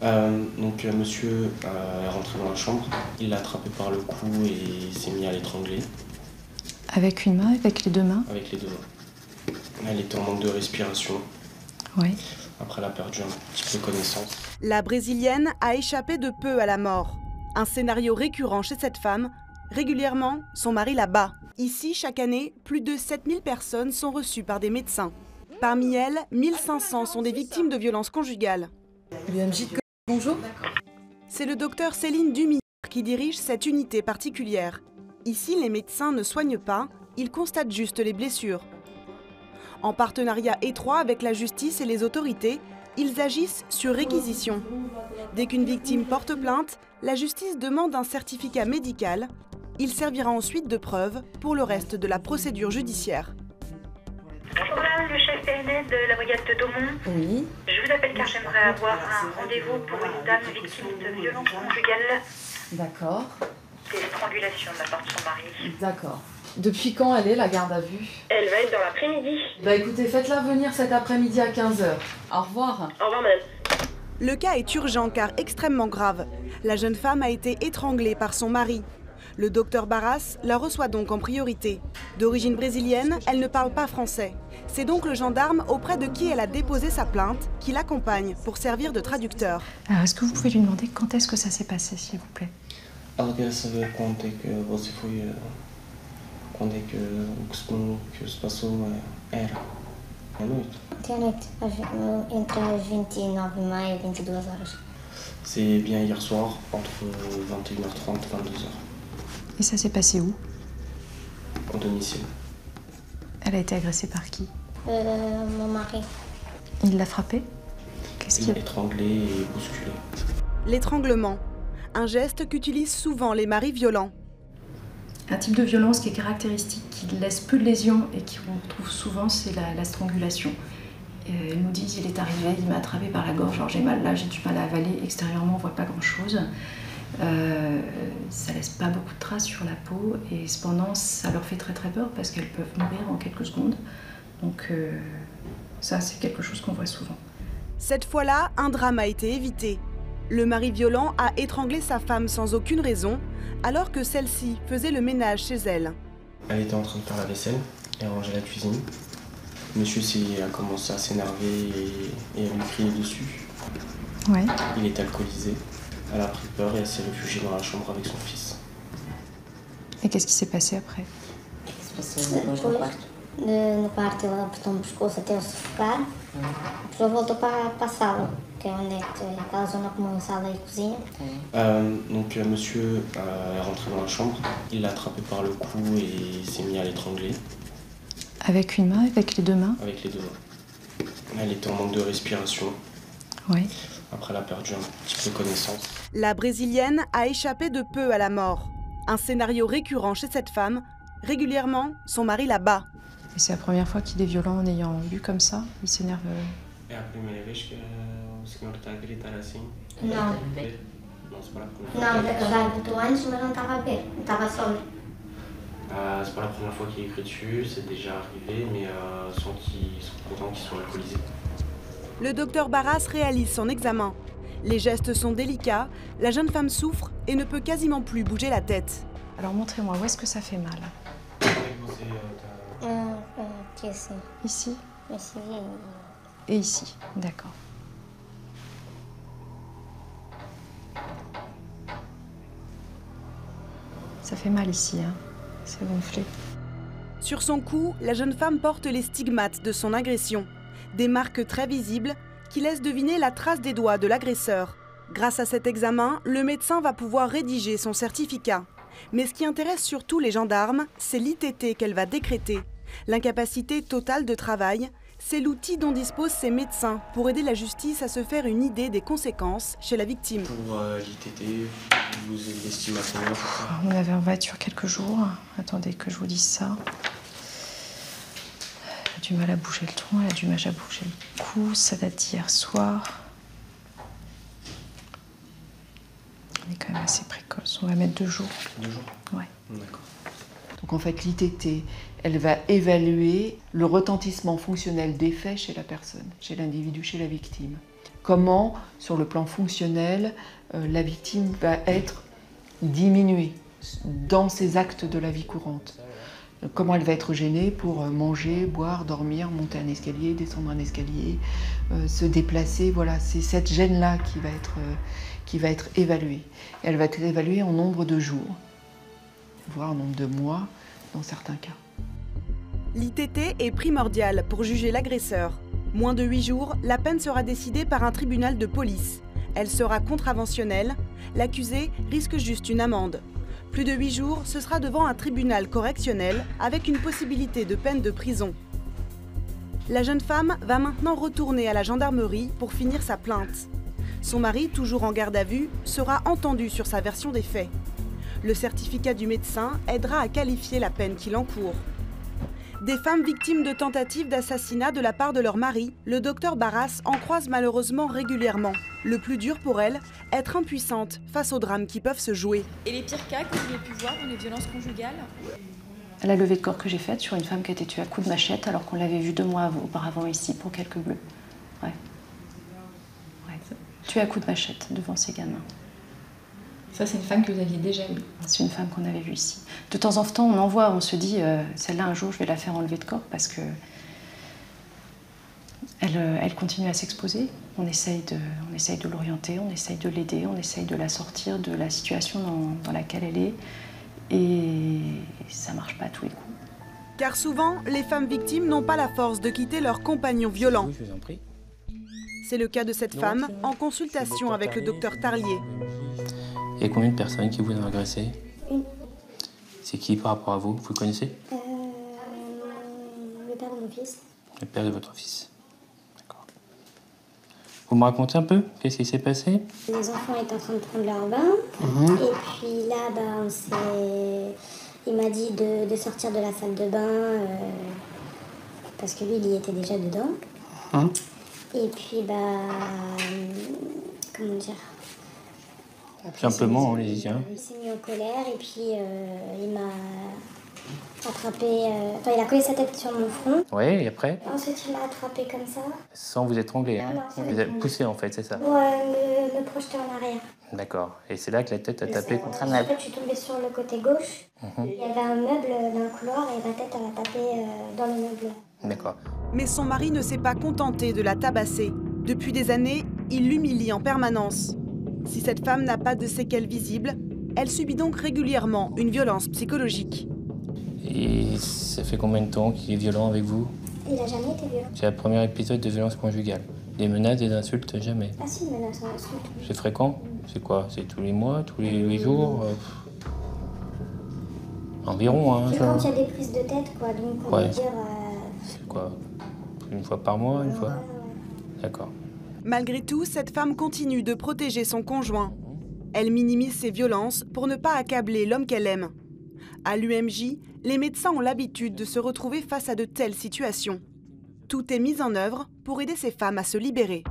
Monsieur est rentré dans la chambre, il l'a attrapé par le cou et s'est mis à l'étrangler. Avec une main, avec les deux mains? Avec les deux mains. Elle était en manque de respiration. Oui. Après, elle a perdu un petit peu connaissance. La Brésilienne a échappé de peu à la mort. Un scénario récurrent chez cette femme. Régulièrement, son mari la bat. Ici, chaque année, plus de 7000 personnes sont reçues par des médecins. Parmi elles, 1500 sont des victimes de violences conjugales. Bonjour. C'est le docteur Céline Dumy qui dirige cette unité particulière. Ici, les médecins ne soignent pas, ils constatent juste les blessures. En partenariat étroit avec la justice et les autorités, ils agissent sur réquisition. Dès qu'une victime porte plainte, la justice demande un certificat médical. Il servira ensuite de preuve pour le reste de la procédure judiciaire. Bonjour madame, le chef PNL de la brigade de Daumont. Oui. Je vous appelle car j'aimerais avoir un rendez-vous pour une dame victime de violences conjugales. D'accord. Des strangulations de la part de son mari. D'accord. Depuis quand elle est la garde à vue? Elle va être dans l'après-midi. Bah écoutez, faites-la venir cet après-midi à 15 h. Au revoir. Au revoir madame. Le cas est urgent car extrêmement grave. La jeune femme a été étranglée par son mari. Le docteur Barras la reçoit donc en priorité. D'origine brésilienne, elle ne parle pas français. C'est donc le gendarme auprès de qui elle a déposé sa plainte qui l'accompagne pour servir de traducteur. Alors, est-ce que vous pouvez lui demander quand est-ce que ça s'est passé, s'il vous plaît? Ela quer saber quando é que você foi. Quando é que o que se passou era? À noite? Ontem à noite, entre as 29h30 e 22 horas. C'est bien hier soir, entre 21h30 et 22h, Et ça s'est passé où? au domicile. Elle a été agressée par qui? Mon mari. Il l'a frappée? Qu'est-ce Il qu'il l'a étranglé et bousculé. L'étranglement, un geste qu'utilisent souvent les maris violents. Un type de violence qui est caractéristique, qui laisse peu de lésions et qu'on retrouve souvent, c'est la strangulation. Ils nous disent, il est arrivé, il m'a attrapé par la gorge, alors j'ai mal là, j'ai du mal à avaler, extérieurement on voit pas grand-chose. Ça laisse pas beaucoup de traces sur la peau et cependant ça leur fait très très peur parce qu'elles peuvent mourir en quelques secondes. Donc ça c'est quelque chose qu'on voit souvent. Cette fois-là, un drame a été évité. Le mari violent a étranglé sa femme sans aucune raison, alors que celle-ci faisait le ménage chez elle. Elle était en train de faire la vaisselle et ranger la cuisine. Monsieur a commencé à s'énerver et à lui crier dessus. Ouais. Il est alcoolisé. Elle a pris peur et elle s'est réfugiée dans la chambre avec son fils. Et qu'est-ce qui s'est passé après? No quarto ela apertou-me o pescoço até eu sufocar. Depois ela voltou para a sala, que é onde é aquela zona comum, sala e cozinha. Monsieur est rentré dans la chambre, il l'a attrapé par le cou et s'est mis à l'étrangler. Avec une main, avec les deux mains? Avec les deux mains. Elle était en manque de respiration. Oui. Après, elle a perdu un petit peu connaissance. La Brésilienne a échappé de peu à la mort. Un scénario récurrent chez cette femme. Régulièrement, son mari la bat. Et c'est la première fois qu'il est violent en ayant vu comme ça? Il s'énerve? É a primeira vez que o senhor está a gritar assim? Não. Não, c'est pas la première fois. Não, já gritou antes, mas não estava a ver, não estava sóbrio. C'est pas la première fois qu'il écrit dessus, c'est déjà arrivé, mais sans pourtant qu'ils soient alcoolisés. Le docteur Barras réalise son examen. Les gestes sont délicats, la jeune femme souffre et ne peut quasiment plus bouger la tête. Alors montrez-moi, où est-ce que ça fait mal? Aqui assim. Ici? Assim, Et ici, d'accord. Ça fait mal ici, hein? C'est gonflé. Sur son cou, la jeune femme porte les stigmates de son agression. Des marques très visibles qui laissent deviner la trace des doigts de l'agresseur. Grâce à cet examen, le médecin va pouvoir rédiger son certificat. Mais ce qui intéresse surtout les gendarmes, c'est l'ITT qu'elle va décréter. L'incapacité totale de travail, c'est l'outil dont disposent ces médecins pour aider la justice à se faire une idée des conséquences chez la victime. Pour l'ITT, vous estimez à combien? On avait en voiture quelques jours. Attendez que je vous dise ça. Elle a du mal à bouger le tronc, elle a du mal à bouger le cou. Ça date d'hier soir. On est quand même assez précoce. On va mettre 2 jours. 2 jours? Ouais. D'accord. Donc en fait, l'ITT, elle va évaluer le retentissement fonctionnel des faits chez la personne, chez l'individu, chez la victime. comment, sur le plan fonctionnel, la victime va être diminuée dans ses actes de la vie courante. Comment elle va être gênée pour manger, boire, dormir, monter un escalier, descendre un escalier, se déplacer. Voilà, c'est cette gêne-là qui va être évaluée. Et elle va être évaluée en nombre de jours, voire en nombre de mois dans certains cas. L'ITT est primordial pour juger l'agresseur. Moins de 8 jours, la peine sera décidée par un tribunal de police. Elle sera contraventionnelle. L'accusé risque juste une amende. Plus de 8 jours, ce sera devant un tribunal correctionnel avec une possibilité de peine de prison. La jeune femme va maintenant retourner à la gendarmerie pour finir sa plainte. Son mari, toujours en garde à vue, sera entendu sur sa version des faits. Le certificat du médecin aidera à qualifier la peine qu'il encourt. Des femmes victimes de tentatives d'assassinat de la part de leur mari, le docteur Barras en croise malheureusement régulièrement. Le plus dur pour elle, être impuissante face aux drames qui peuvent se jouer. Et les pires cas que vous avez pu voir dans les violences conjugales? La levée de corps que j'ai faite sur une femme qui a été tuée à coups de machette alors qu'on l'avait vue 2 mois auparavant ici pour quelques bleus. Ouais. Tuée à coups de machette devant ses gamins. Ça, c'est une femme que vous aviez déjà vue? C'est une femme qu'on avait vue ici. De temps en temps, on en voit, on se dit celle-là, un jour, je vais la faire enlever de corps parce que elle continue à s'exposer. On essaye de l'orienter, on essaye de l'aider, on essaye de la sortir de la situation dans laquelle elle est. Et ça ne marche pas à tous les coups. Car souvent, les femmes victimes n'ont pas la force de quitter leur compagnon violent. Oui, je vous en prie. C'est le cas de cette femme en consultation avec le docteur Tarlier. Il y a combien de personnes qui vous ont agressé? Une. C'est qui par rapport à vous? Vous le connaissez? Le père de mon fils. Le père de votre fils. D'accord. Vous me racontez un peu? Qu'est-ce qui s'est passé? Les enfants étaient en train de prendre leur bain. Et puis là, il m'a dit de sortir de la salle de bain parce que lui, il y était déjà dedans. Et puis, comment dire? Simplement, allez-y. Il s'est mis en colère et puis il m'a attrapé. Il a collé sa tête sur mon front. Oui, et après? Ensuite, il m'a attrapé comme ça. Sans vous étrangler, hein? Non, Vous avez poussé en fait, c'est ça? Ouais, me projeter en arrière. D'accord. Et c'est là que la tête a tapé contre un En meuble. fait, je suis tombée sur le côté gauche. Il y avait un meuble dans le couloir et ma tête, elle a tapé dans le meuble. D'accord. Mais son mari ne s'est pas contenté de la tabasser. Depuis des années, il l'humilie en permanence. Si cette femme n'a pas de séquelles visibles, elle subit donc régulièrement une violence psychologique. Et ça fait combien de temps qu'il est violent avec vous? Il n'a jamais été violent. C'est le premier épisode de violence conjugale. Des menaces, des insultes, jamais. Ah si, mais là, c'est un insulte. C'est fréquent? C'est quoi? C'est tous les mois, tous les 8 jours? Environ, hein? C'est ça. quand il y a des prises de tête, quoi. Donc, on Ouais. va dire... C'est quoi? Une fois par mois, une fois? D'accord. Malgré tout, cette femme continue de protéger son conjoint. Elle minimise ses violences pour ne pas accabler l'homme qu'elle aime. À l'UMJ, les médecins ont l'habitude de se retrouver face à de telles situations. Tout est mis en œuvre pour aider ces femmes à se libérer.